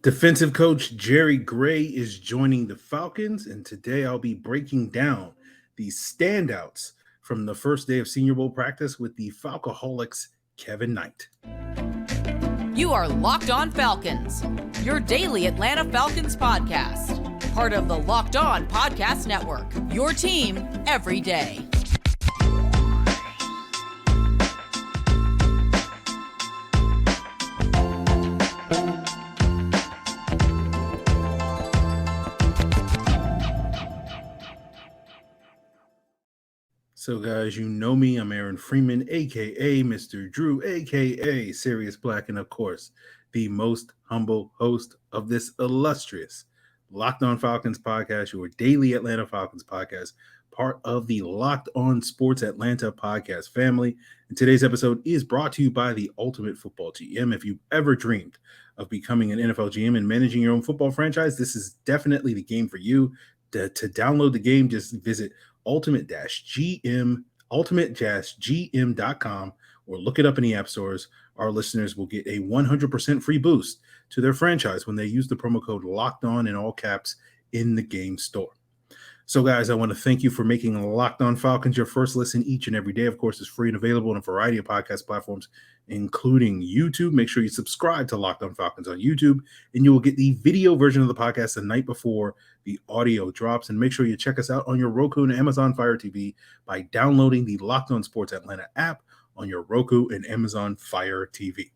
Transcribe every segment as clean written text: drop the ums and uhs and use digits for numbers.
Defensive coach Jerry Gray is joining the Falcons, and today I'll be breaking down the standouts from the first day of Senior Bowl practice with the Falcoholics Kevin Knight. You are Locked On Falcons, your daily Atlanta Falcons podcast, part of the Locked On Podcast Network, your team every day. So, guys, you know me. I'm Aaron Freeman, a.k.a. Mr. Drew, a.k.a. Sirius Black, and, of course, the most humble host of this illustrious Locked On Falcons podcast, your daily Atlanta Falcons podcast, part of the Locked On Sports Atlanta podcast family. And today's episode is brought to you by the Ultimate Football GM. If you've ever dreamed of becoming an NFL GM and managing your own football franchise, this is definitely the game for you. To download the game, just visit ultimate-gm.com or look it up in the app stores. Our listeners will get a 100% free boost to their franchise when they use the promo code Locked On in all caps in the game store. So, guys, I want to thank you for making Locked On Falcons your first listen each and every day. Of course, it's free and available on a variety of podcast platforms, including YouTube. Make sure you subscribe to Locked On Falcons on YouTube, and you will get the video version of the podcast the night before the audio drops. And make sure you check us out on your Roku and Amazon Fire TV by downloading the Locked On Sports Atlanta app on your Roku and Amazon Fire TV.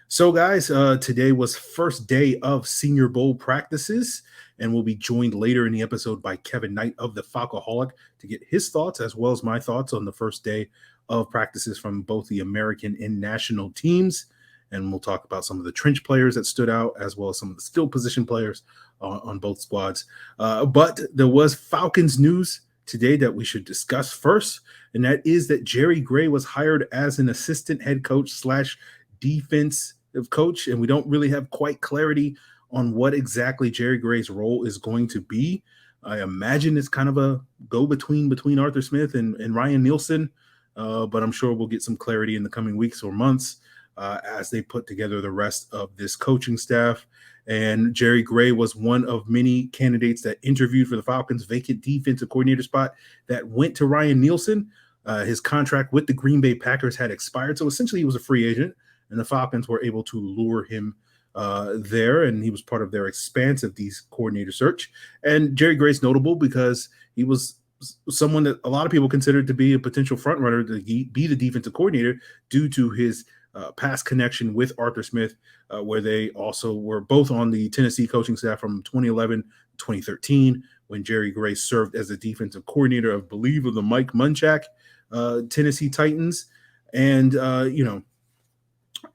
So, guys, today was first day of Senior Bowl practices, and we'll be joined later in the episode by Kevin Knight of the Falcoholic to get his thoughts as well as my thoughts on the first day of practices from both the American and national teams. And we'll talk about some of the trench players that stood out as well as some of the skill position players on both squads. But there was Falcons news today that we should discuss first, and that is that Jerry Gray was hired as an assistant head coach / defensive coach, and we don't really have quite clarity on what exactly Jerry Gray's role is going to be. I imagine it's kind of a go-between Arthur Smith and Ryan Nielsen, but I'm sure we'll get some clarity in the coming weeks or months as they put together the rest of this coaching staff. And Jerry Gray was one of many candidates that interviewed for the Falcons' vacant defensive coordinator spot that went to Ryan Nielsen. His contract with the Green Bay Packers had expired, so essentially he was a free agent, and the Falcons were able to lure him there, and he was part of their expansive coordinator search. And Jerry Gray's notable because he was someone that a lot of people considered to be a potential front runner to be the defensive coordinator due to his past connection with Arthur Smith, where they also were both on the Tennessee coaching staff from 2011 to 2013, when Jerry Gray served as the defensive coordinator, I believe, of the Mike Munchak Tennessee Titans. And,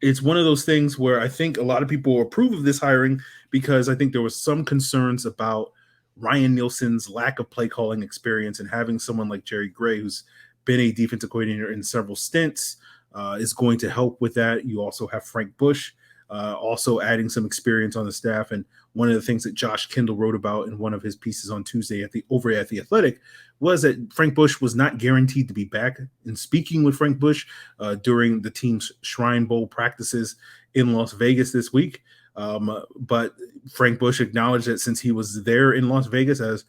it's one of those things where I think a lot of people approve of this hiring because I think there was some concerns about Ryan Nielsen's lack of play calling experience, and having someone like Jerry Gray, who's been a defensive coordinator in several stints, is going to help with that. You also have Frank Bush also adding some experience on the staff. And one of the things that Josh Kendall wrote about in one of his pieces on Tuesday over at The Athletic was that Frank Bush was not guaranteed to be back. And speaking with Frank Bush during the team's Shrine Bowl practices in Las Vegas this week, but Frank Bush acknowledged that since he was there in Las Vegas as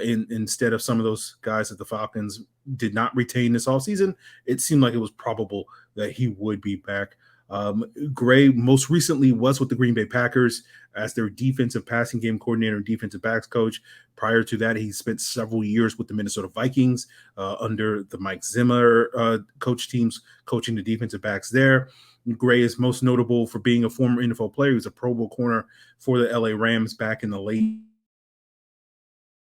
instead of some of those guys that the Falcons did not retain this offseason, it seemed like it was probable that he would be back. Gray most recently was with the Green Bay Packers as their defensive passing game coordinator and defensive backs coach. Prior to that, he spent several years with the Minnesota Vikings under the Mike Zimmer coach teams, coaching the defensive backs there. Gray is most notable for being a former NFL player. He was a Pro Bowl corner for the LA Rams back in the late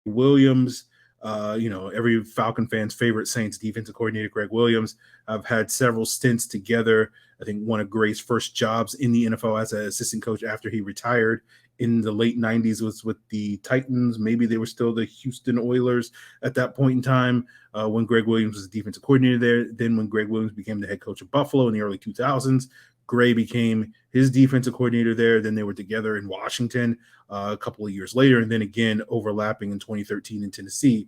Williams. Every Falcon fan's favorite Saints defensive coordinator, Greg Williams. I've had several stints together. I think one of Gray's first jobs in the NFL as an assistant coach after he retired in the late 90s was with the Titans. Maybe they were still the Houston Oilers at that point in time when Greg Williams was the defensive coordinator there. Then when Greg Williams became the head coach of Buffalo in the early 2000s, Gray became his defensive coordinator there. Then they were together in Washington a couple of years later, and then again overlapping in 2013 in Tennessee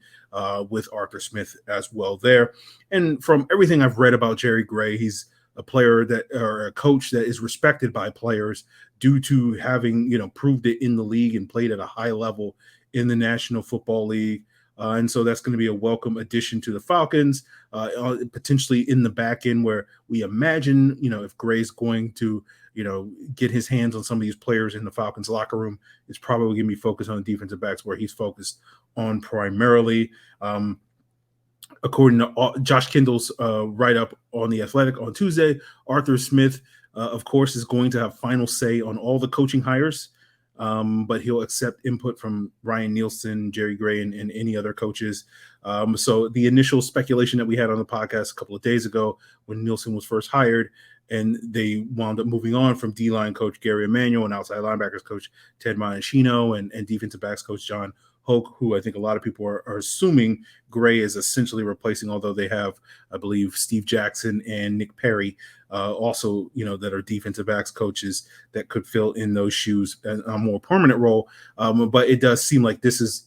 with Arthur Smith as well there. And from everything I've read about Jerry Gray, he's a player that, or a coach that is respected by players due to having, proved it in the league and played at a high level in the National Football League. And so that's going to be a welcome addition to the Falcons, potentially in the back end, where we imagine, if Gray's going to, get his hands on some of these players in the Falcons locker room, it's probably going to be focused on the defensive backs, where he's focused on primarily. According to Josh Kendall's write-up on The Athletic on Tuesday, Arthur Smith, of course, is going to have final say on all the coaching hires, but he'll accept input from Ryan Nielsen, Jerry Gray, and any other coaches. So the initial speculation that we had on the podcast a couple of days ago when Nielsen was first hired, and they wound up moving on from D-line coach Gary Emanuel and outside linebackers coach Ted Monachino and defensive backs coach John Hoke, who I think a lot of people are assuming Gray is essentially replacing, although they have, I believe, Steve Jackson and Nick Perry also, that are defensive backs coaches that could fill in those shoes in a more permanent role. But it does seem like this is,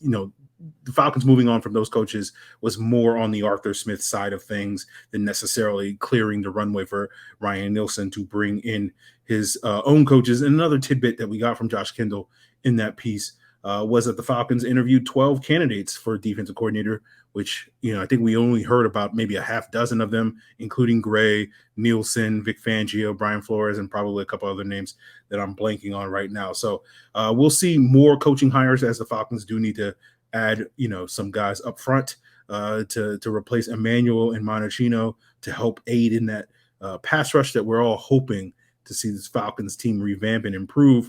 the Falcons moving on from those coaches was more on the Arthur Smith side of things than necessarily clearing the runway for Ryan Nielsen to bring in his own coaches. And another tidbit that we got from Josh Kendall in that piece was that the Falcons interviewed 12 candidates for defensive coordinator, which, I think we only heard about maybe a half dozen of them, including Gray, Nielsen, Vic Fangio, Brian Flores, and probably a couple other names that I'm blanking on right now. So we'll see more coaching hires, as the Falcons do need to add, some guys up front to replace Emanuel and Monachino to help aid in that pass rush that we're all hoping to see this Falcons team revamp and improve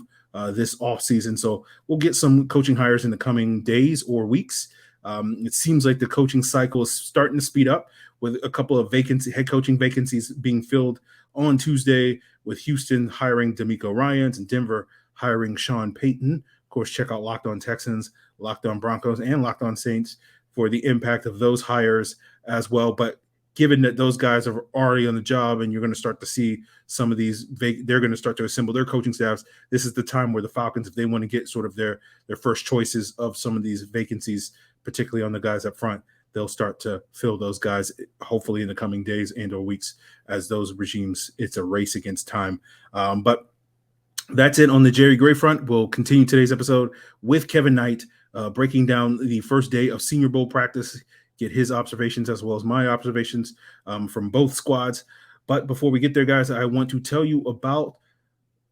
this offseason. So we'll get some coaching hires in the coming days or weeks. It seems like the coaching cycle is starting to speed up, with a couple of head coaching vacancies being filled on Tuesday, with Houston hiring D'Amico Ryans and Denver hiring Sean Payton. Of course, check out Locked On Texans, Locked On Broncos, and Locked On Saints for the impact of those hires as well. But given that those guys are already on the job and you're going to start to see some of these, they're going to start to assemble their coaching staffs, this is the time where the Falcons, if they want to get sort of their first choices of some of these vacancies, particularly on the guys up front, they'll start to fill those guys, hopefully in the coming days and or weeks, as those regimes, it's a race against time. But that's it on the Jerry Gray front. We'll continue today's episode with Kevin Knight, breaking down the first day of Senior Bowl practice, get his observations as well as my observations from both squads. But before we get there, guys, I want to tell you about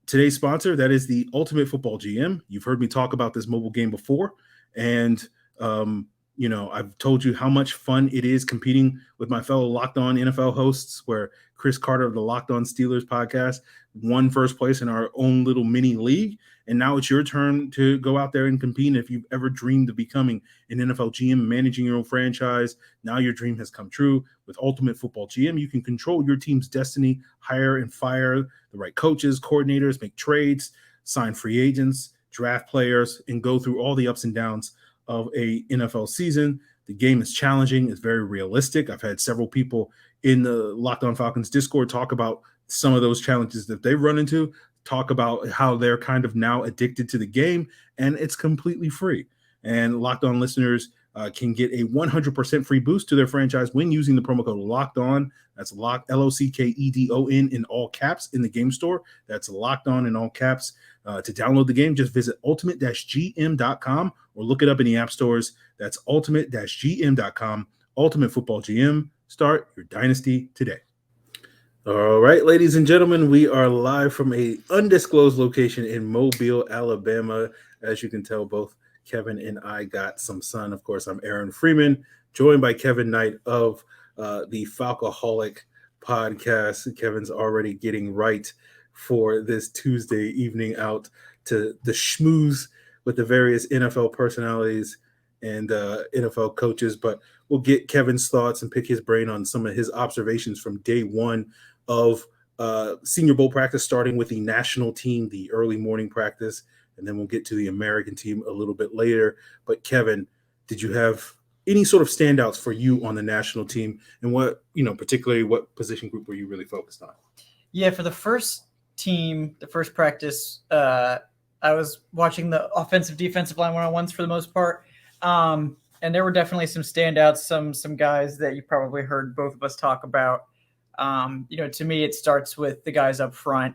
today's sponsor. That is the Ultimate Football GM. You've heard me talk about this mobile game before, and I've told you how much fun it is competing with my fellow Locked On NFL hosts, where Chris Carter of the Locked On Steelers podcast won first place in our own little mini league. And now it's your turn to go out there and compete. And if you've ever dreamed of becoming an NFL GM, managing your own franchise, now your dream has come true. With Ultimate Football GM, you can control your team's destiny, hire and fire the right coaches, coordinators, make trades, sign free agents, draft players, and go through all the ups and downs of a NFL season. The game is challenging. It's very realistic. I've had several people in the Locked On Falcons Discord talk about some of those challenges that they run into, talk about how they're kind of now addicted to the game, and it's completely free. And Locked On listeners can get a 100% free boost to their franchise when using the promo code Locked On. That's LOCKEDON in all caps in the game store. That's Locked On in all caps. To download the game, just visit ultimate-gm.com or look it up in the app stores. That's ultimate-gm.com. Ultimate Football GM. Start your dynasty today. All right, ladies and gentlemen, we are live from a undisclosed location in Mobile, Alabama. As you can tell, both Kevin and I got some sun. Of course, I'm Aaron Freeman, joined by Kevin Knight of the Falcoholic podcast. Kevin's already getting right for this Tuesday evening out to the schmooze with the various NFL personalities and NFL coaches. But we'll get Kevin's thoughts and pick his brain on some of his observations from day one of Senior Bowl practice, starting with the national team, the early morning practice, and then we'll get to the American team a little bit later. But Kevin, did you have any sort of standouts for you on the national team, and what, particularly what position group were you really focused on? Yeah, for the first team, the first practice, I was watching the offensive defensive line one-on-ones for the most part. And there were definitely some standouts, some guys that you probably heard both of us talk about. To me, it starts with the guys up front.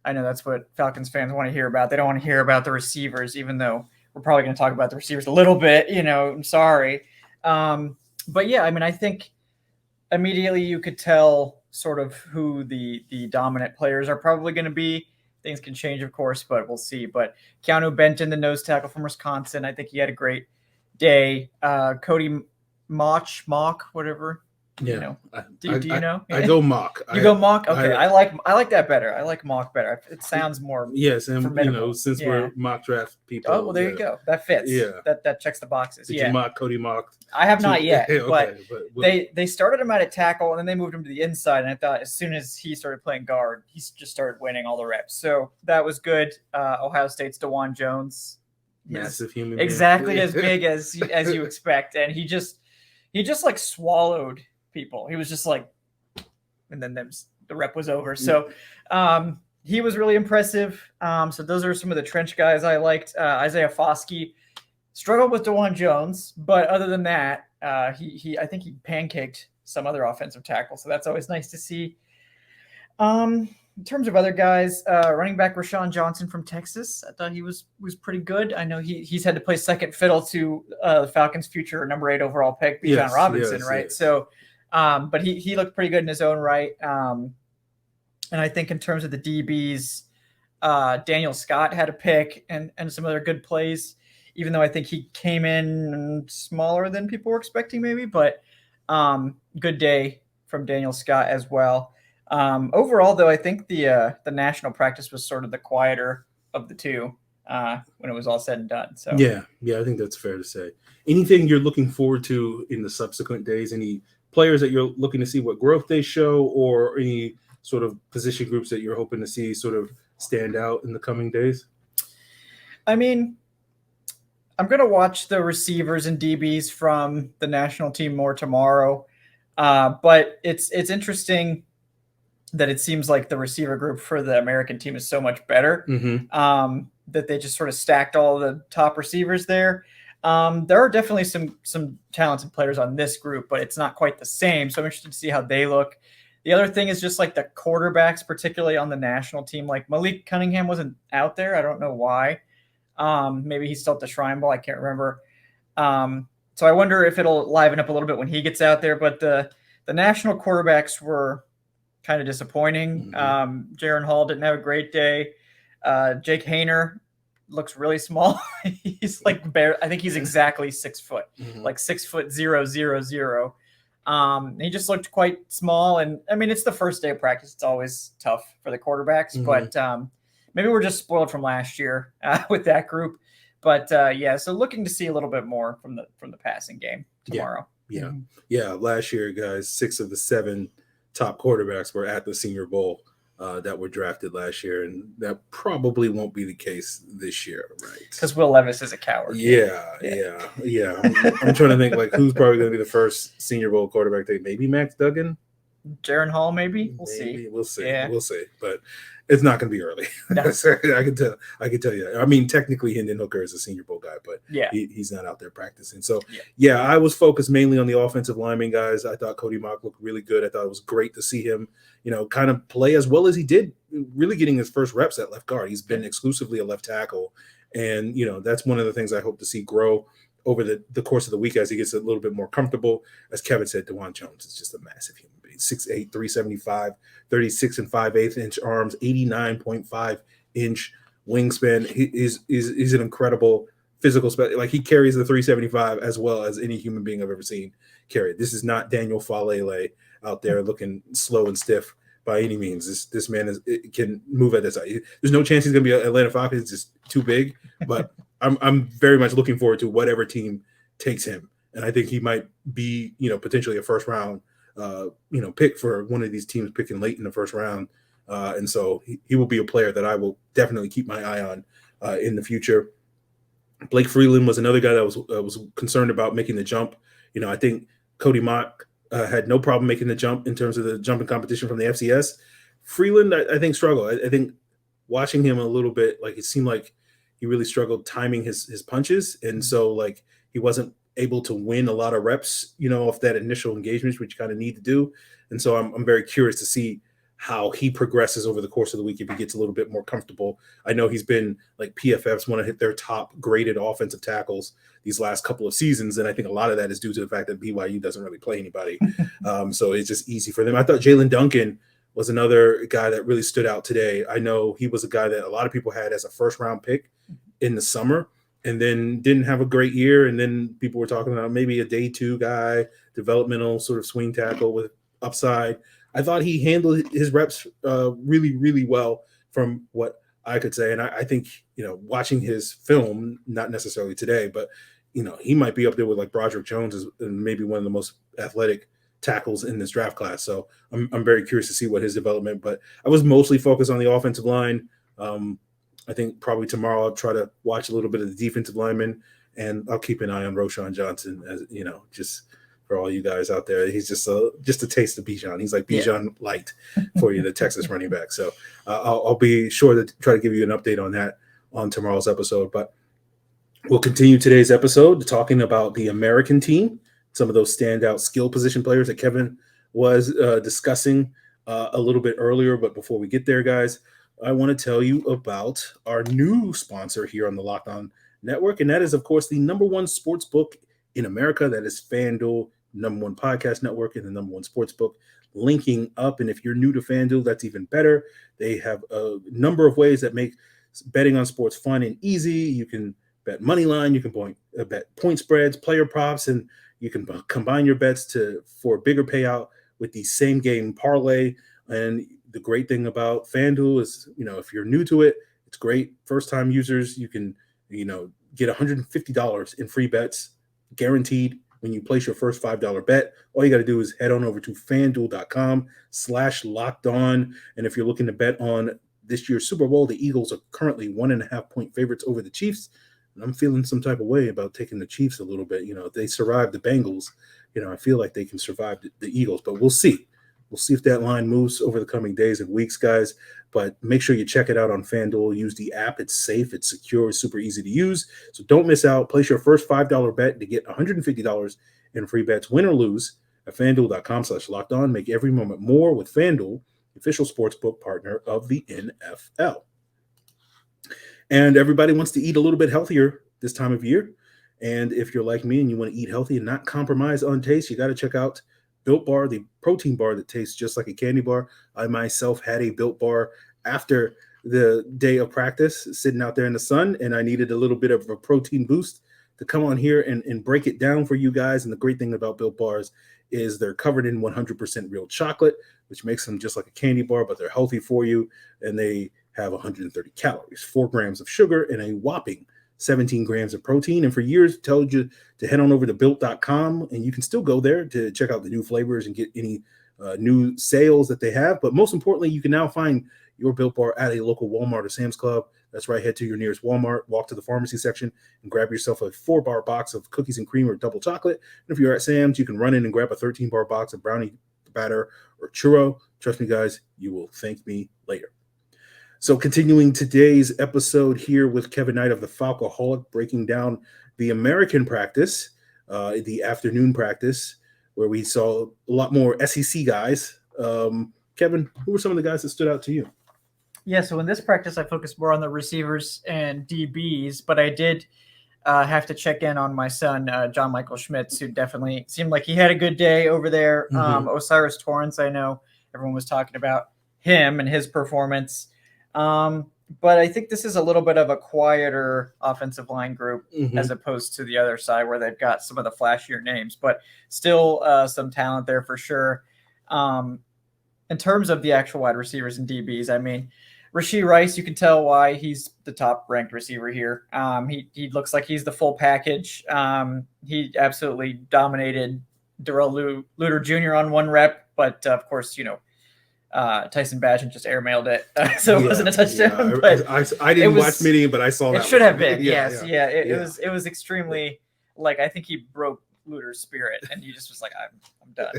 I know that's what Falcons fans want to hear about. They don't want to hear about the receivers, even though we're probably going to talk about the receivers a little bit. I'm sorry. But yeah, I think immediately you could tell sort of who the dominant players are probably going to be. Things can change, of course, but we'll see. But Keanu Benton, the nose tackle from Wisconsin, I think he had a great day. Cody Mock, whatever. Yeah. Do you know? I go Mock. You go Mock? Okay. I like that better. I like Mock better. It sounds more and formidable. Since we're mock draft people. Oh, well, there you go. That fits. Yeah. That checks the boxes. Did you mock Cody Mock? I have not yet, okay, but they started him at a tackle and then they moved him to the inside. And I thought as soon as he started playing guard, he just started winning all the reps. So that was good. Ohio State's DeJuan Jones, massive human being. Exactly as big as you expect, and he just like swallowed people. He was just like, and then the rep was over. So he was really impressive. So those are some of the trench guys I liked. Isaiah Foskey struggled with DeJuan Jones, but other than that, I think he pancaked some other offensive tackle. So that's always nice to see. In terms of other guys, running back Rashawn Johnson from Texas, I thought he was pretty good. I know he's had to play second fiddle to the Falcons' future number 8 overall pick, Bijan Robinson, right? Yes. So, but he looked pretty good in his own right. And I think in terms of the DBs, Daniel Scott had a pick and some other good plays, even though I think he came in smaller than people were expecting maybe, but good day from Daniel Scott as well. Overall, though, I think the national practice was sort of the quieter of the two when it was all said and done. So yeah, I think that's fair to say. Anything you're looking forward to in the subsequent days? Any players that you're looking to see what growth they show, or any sort of position groups that you're hoping to see sort of stand out in the coming days? I mean, I'm going to watch the receivers and DBs from the national team more tomorrow, but it's interesting that it seems like the receiver group for the American team is so much better, that they just sort of stacked all the top receivers there. There are definitely some talented players on this group, but it's not quite the same. So I'm interested to see how they look. The other thing is just like the quarterbacks, particularly on the national team. Like Malik Cunningham wasn't out there. I don't know why. Maybe he's still at the Shrine Bowl. I can't remember. So I wonder if it'll liven up a little bit when he gets out there. But the national quarterbacks were kind of disappointing. Jaron Hall didn't have a great day. Jake Hayner looks really small. He's like I think he's exactly 6 foot, like 6'0". He just looked quite small. And I mean, it's the first day of practice. It's always tough for the quarterbacks, but maybe we're just spoiled from last year with that group. But so looking to see a little bit more from the passing game tomorrow. Yeah. Last year, guys, 6 of the 7 top quarterbacks were at the Senior Bowl that were drafted last year, and that probably won't be the case this year, right? Because Will Levis is a coward. Yeah. I'm trying to think like who's probably going to be the first Senior Bowl quarterback. Maybe Max Duggan, Jaron Hall, maybe. We'll see. We'll see. But it's not going to be early. No. I can tell you that. I mean, technically, Hendon Hooker is a Senior Bowl guy, but he's not out there practicing. So, I was focused mainly on the offensive lineman guys. I thought Cody Mock looked really good. I thought it was great to see him, kind of play as well as he did, really getting his first reps at left guard. He's been exclusively a left tackle. And, that's one of the things I hope to see grow over the course of the week as he gets a little bit more comfortable. As Kevin said, DeJuan Jones is just a massive human being. 6'8", 375, 36 5/8 inch arms, 89.5-inch wingspan. He's an incredible physical special. Like, he carries the 375 as well as any human being I've ever seen carry it. This is not Daniel Falele out there looking slow and stiff by any means. This man can move at this height. There's no chance he's going to be an Atlanta Falcons. It's just too big. But I'm very much looking forward to whatever team takes him, and I think he might be potentially a first round pick for one of these teams picking late in the first round. And so he will be a player that I will definitely keep my eye on in the future. Blake Freeland was another guy that was concerned about making the jump. I think Cody Mock had no problem making the jump in terms of the jumping competition from the FCS. Freeland, I think, struggled. I think watching him a little bit, like, it seemed like he really struggled timing his punches. And so, like, he wasn't able to win a lot of reps, off that initial engagement, which you kind of need to do. And so I'm very curious to see how he progresses over the course of the week if he gets a little bit more comfortable. I know he's been like PFF's want to hit their top graded offensive tackles these last couple of seasons. And I think a lot of that is due to the fact that BYU doesn't really play anybody. So it's just easy for them. I thought Jalen Duncan was another guy that really stood out today. I know he was a guy that a lot of people had as a first-round pick in the summer and then didn't have a great year. And then people were talking about maybe a day 2 guy, developmental sort of swing tackle with upside. I thought he handled his reps really, really well from what I could say. And I think, watching his film, not necessarily today, but, he might be up there with like Broderick Jones as maybe one of the most athletic tackles in this draft class. So I'm very curious to see what his development, but I was mostly focused on the offensive line. I think probably tomorrow I'll try to watch a little bit of the defensive linemen, and I'll keep an eye on Roschon Johnson, as just for all you guys out there. He's just a taste of Bijan. He's like Bijan light for you, the Texas running back. So I'll be sure to try to give you an update on that on tomorrow's episode. But we'll continue today's episode talking about the American team, some of those standout skill position players that Kevin was discussing a little bit earlier. But before we get there, guys, I want to tell you about our new sponsor here on the Locked On Network, and that is, of course, the number one sports book in America. That is FanDuel, number one podcast network, and the number one sports book linking up. And if you're new to FanDuel, that's even better. They have a number of ways that make betting on sports fun and easy. You can bet money line, you can bet point spreads, player props, and you can combine your bets for a bigger payout with the same game parlay. And the great thing about FanDuel is, if you're new to it, it's great. First-time users, you can, get $150 in free bets guaranteed when you place your first $5 bet. All you got to do is head on over to FanDuel.com/lockedon. And if you're looking to bet on this year's Super Bowl, the Eagles are currently 1.5-point favorites over the Chiefs. And I'm feeling some type of way about taking the Chiefs a little bit. If they survive the Bengals, I feel like they can survive the Eagles, but we'll see. We'll see if that line moves over the coming days and weeks, guys. But make sure you check it out on FanDuel. Use the app. It's safe. It's secure. It's super easy to use. So don't miss out. Place your first $5 bet to get $150 in free bets, win or lose, at FanDuel.com/lockedon. Make every moment more with FanDuel, official sportsbook partner of the NFL. And everybody wants to eat a little bit healthier this time of year. And if you're like me and you want to eat healthy and not compromise on taste, you got to check out Built Bar, the protein bar that tastes just like a candy bar. I myself had a Built Bar after the day of practice, sitting out there in the sun, and I needed a little bit of a protein boost to come on here and break it down for you guys. And the great thing about Built Bars is they're covered in 100% real chocolate, which makes them just like a candy bar, but they're healthy for you. And they have 130 calories, 4 grams of sugar, and a whopping 17 grams of protein. And for years, told you to head on over to built.com, and you can still go there to check out the new flavors and get any new sales that they have. But most importantly, you can now find your Built Bar at a local Walmart or Sam's Club. That's right. Head to your nearest Walmart, walk to the pharmacy section, and grab yourself a 4-bar box of cookies and cream or double chocolate. And if you're at Sam's, you can run in and grab a 13-bar box of brownie batter or churro. Trust me, guys, you will thank me later. So continuing today's episode here with Kevin Knight of the Falcoholic, breaking down the American practice, the afternoon practice, where we saw a lot more SEC guys. Kevin, who were some of the guys that stood out to you? Yeah, so in this practice, I focused more on the receivers and DBs, but I did have to check in on my son, John Michael Schmitz, who definitely seemed like he had a good day over there. Osiris Torrance, I know everyone was talking about him and his performance. But I think this is a little bit of a quieter offensive line group as opposed to the other side where they've got some of the flashier names, but still some talent there for sure. In terms of the actual wide receivers and DBs, I mean, Rashee Rice, you can tell why he's the top ranked receiver here. He looks like he's the full package. He absolutely dominated Darrell Luter Jr. on 1 rep, but of course, Tyson Bagent just airmailed it, so it wasn't a touchdown. But I didn't watch many, but I saw that. It should have been, yes. It was extremely, I think he broke Luter's spirit, and he just was like, I'm done.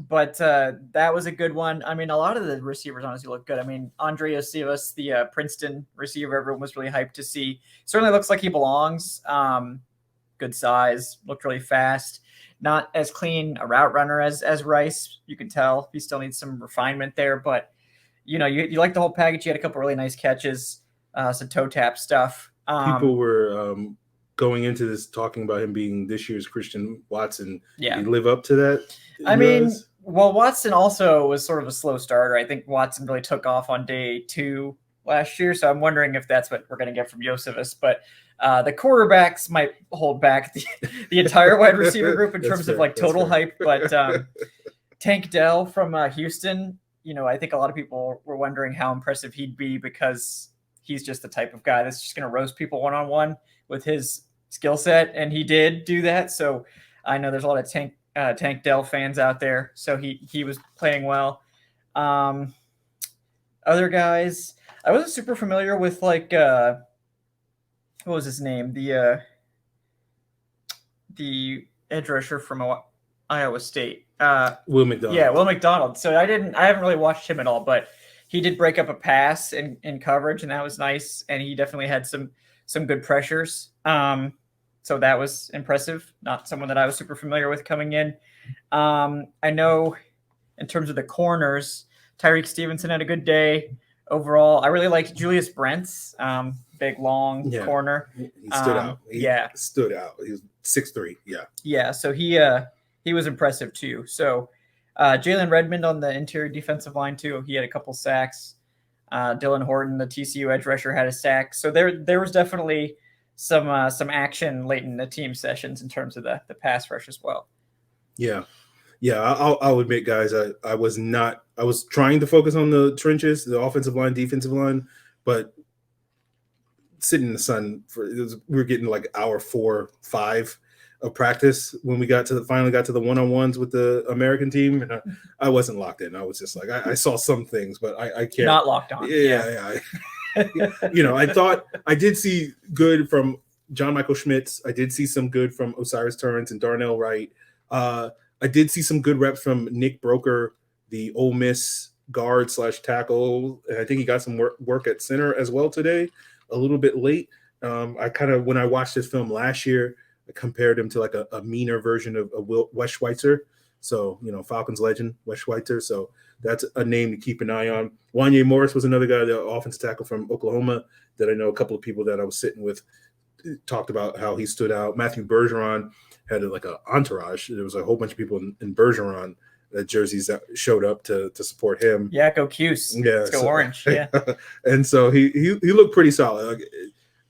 But that was a good one. I mean, a lot of the receivers honestly look good. I mean, Andre Osivas, the Princeton receiver, everyone was really hyped to see. Certainly looks like he belongs. good size, looked really fast. Not as clean a route runner as Rice. You can tell he still needs some refinement there, but you like the whole package. He had a couple really nice catches, some toe tap stuff. People were going into this talking about him being this year's Christian Watson. Yeah. Did he live up to that? I mean, well, Watson also was sort of a slow starter. I think Watson really took off on day 2 last year, so I'm wondering if that's what we're going to get from Josephus. But the quarterbacks might hold back the entire wide receiver group in terms of like total hype. But Tank Dell from Houston, I think a lot of people were wondering how impressive he'd be because he's just the type of guy that's just going to roast people one-on-one with his skill set, and he did do that. So I know there's a lot of Tank Dell fans out there. So he was playing well. Other guys, I wasn't super familiar with like what was his name? The edge rusher from Iowa State. Will McDonald. Yeah, Will McDonald. So I haven't really watched him at all, but he did break up a pass in coverage, and that was nice. And he definitely had some good pressures. So that was impressive. Not someone that I was super familiar with coming in. I know in terms of the corners, Tyreek Stevenson had a good day overall. I really liked Julius Brents, big, long corner. He stood out. He stood out. He was 6'3". Yeah. Yeah. So he was impressive too. So Jalen Redmond on the interior defensive line too. He had a couple sacks. Dylan Horton, the TCU edge rusher, had a sack. So there was definitely some action late in the team sessions in terms of the pass rush as well. Yeah. I'll admit, guys, I was trying to focus on the trenches, the offensive line, defensive line, but sitting in the sun we were getting like hour 4, 5 of practice when we finally got to the one-on-ones with the American team, and I wasn't locked in. I was just like, I saw some things, but I can't. Not locked on. Yeah. I thought I did see good from John Michael Schmitz. I did see some good from Osiris Torrance and Darnell Wright. I did see some good reps from Nick Broker, the Ole Miss guard / tackle. And I think he got some work at center as well today, a little bit late. When I watched this film last year, I compared him to like a meaner version of Wes Schweitzer. So, Falcons legend, Wes Schweitzer. So that's a name to keep an eye on. Wanye Morris was another guy, the offensive tackle from Oklahoma, that I know a couple of people that I was sitting with talked about how he stood out. Matthew Bergeron had like an entourage. There was a whole bunch of people in Bergeron jerseys that showed up to support him. Yeah, go Cuse. Yeah, let's go orange. Yeah. And so he looked pretty solid.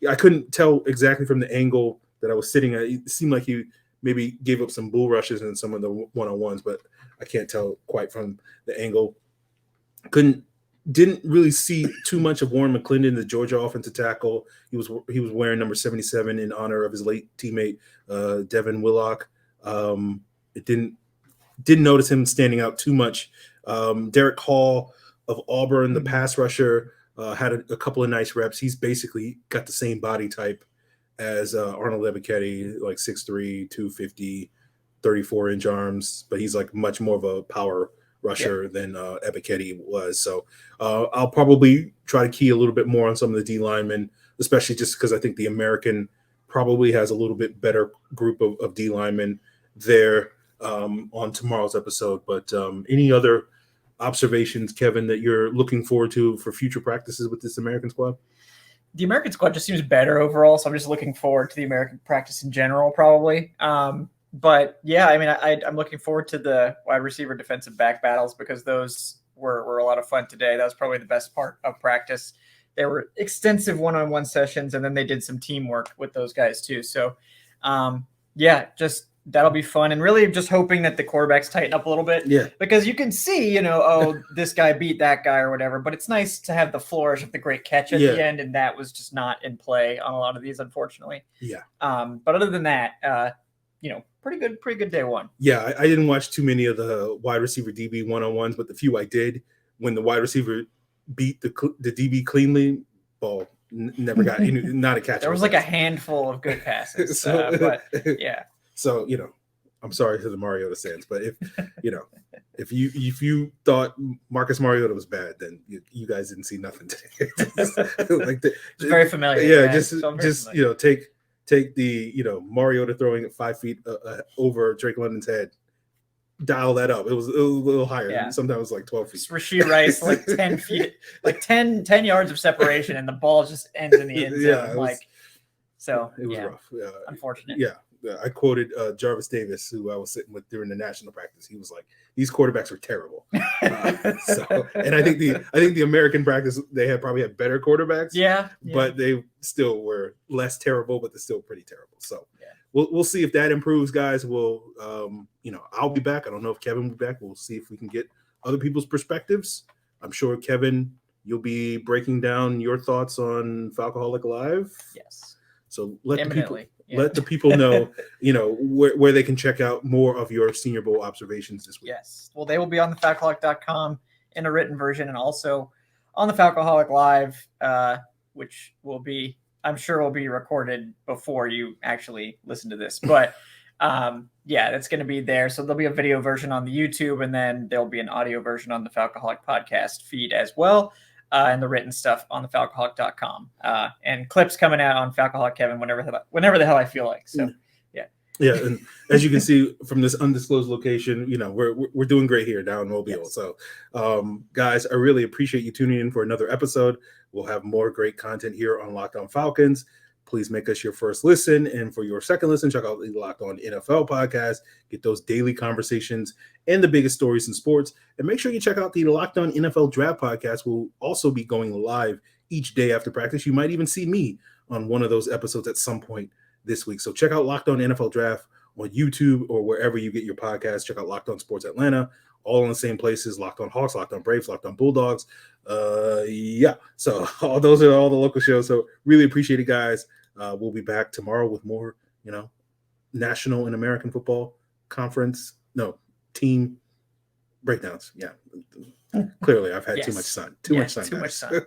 I couldn't tell exactly from the angle that I was sitting at. It seemed like he maybe gave up some bull rushes in some of the one-on-ones, but I can't tell quite from the angle. Didn't really see too much of Warren McClendon, the Georgia offensive tackle. He was wearing number 77 in honor of his late teammate Devin Willock. Didn't notice him standing out too much. Derek Hall of Auburn, the pass rusher, had a couple of nice reps. He's basically got the same body type as Arnold Ebiketie, like 6'3", 250, 34-inch arms, but he's like much more of a power rusher than Ebiketie was. So I'll probably try to key a little bit more on some of the D linemen, especially just because I think the American probably has a little bit better group of D linemen there on tomorrow's episode. But any other observations, Kevin, that you're looking forward to for future practices with this American squad? The American squad just seems better overall, so I'm just looking forward to the American practice in general, probably. But yeah, I mean, I'm looking forward to the wide receiver defensive back battles because those were a lot of fun today. That was probably the best part of practice. There were extensive one-on-one sessions, and then they did some teamwork with those guys too. So just that'll be fun. And really just hoping that the quarterbacks tighten up a little bit. Yeah. Because you can see, this guy beat that guy or whatever, but it's nice to have the flourish of the great catch at the end. And that was just not in play on a lot of these, unfortunately. Yeah. But other than that, pretty good day one. Yeah. I didn't watch too many of the wide receiver DB one-on-ones, but the few I did, when the wide receiver beat the DB cleanly, ball never got not a catch. There was like a handful of good passes, but yeah. So, I'm sorry to the Mariota fans, but if you thought Marcus Mariota was bad, then you guys didn't see nothing today. It's very familiar. Yeah, just familiar. take the, Mariota throwing it 5 feet over Drake London's head, dial that up. It was a little higher. Yeah. Sometimes it was like 12 feet. Rashee Rice, like 10 feet, like 10 yards of separation, and the ball just ends in the end zone. Yeah, it was rough. Unfortunate. Yeah. I quoted Jarvis Davis, who I was sitting with during the national practice. He was like, "These quarterbacks are terrible." And I think the American practice, they probably had better quarterbacks. Yeah. But they still were less terrible, but they're still pretty terrible. So we'll see if that improves, guys. We'll I'll be back. I don't know if Kevin will be back. We'll see if we can get other people's perspectives. I'm sure, Kevin, you'll be breaking down your thoughts on Falcoholic Live. Yes. So let the people know, where they can check out more of your Senior Bowl observations this week. Yes. Well, they will be on the Falcoholic.com in a written version, and also on the Falcoholic Live, which I'm sure will be recorded before you actually listen to this. But it's going to be there. So there'll be a video version on the YouTube, and then there'll be an audio version on the Falcoholic podcast feed as well. And the written stuff on the Falcoholic.com, and clips coming out on Falcoholic Kevin whenever the hell I feel like. So, yeah. And as you can see from this undisclosed location, we're doing great here down in Mobile. Yes. So, guys, I really appreciate you tuning in for another episode. We'll have more great content here on Locked On Falcons. Please make us your first listen. And for your second listen, check out the Locked On NFL podcast. Get those daily conversations and the biggest stories in sports. And make sure you check out the Locked On NFL Draft podcast. We'll also be going live each day after practice. You might even see me on one of those episodes at some point this week. So check out Locked On NFL Draft on YouTube or wherever you get your podcasts. Check out Locked On Sports Atlanta, all in the same places. Locked On Hawks, Locked On Braves, Locked On Bulldogs. So all those are all the local shows. So really appreciate it, guys. We'll be back tomorrow with more, national and American football team breakdowns. Yeah. Clearly I've had too much sun. Too much sun.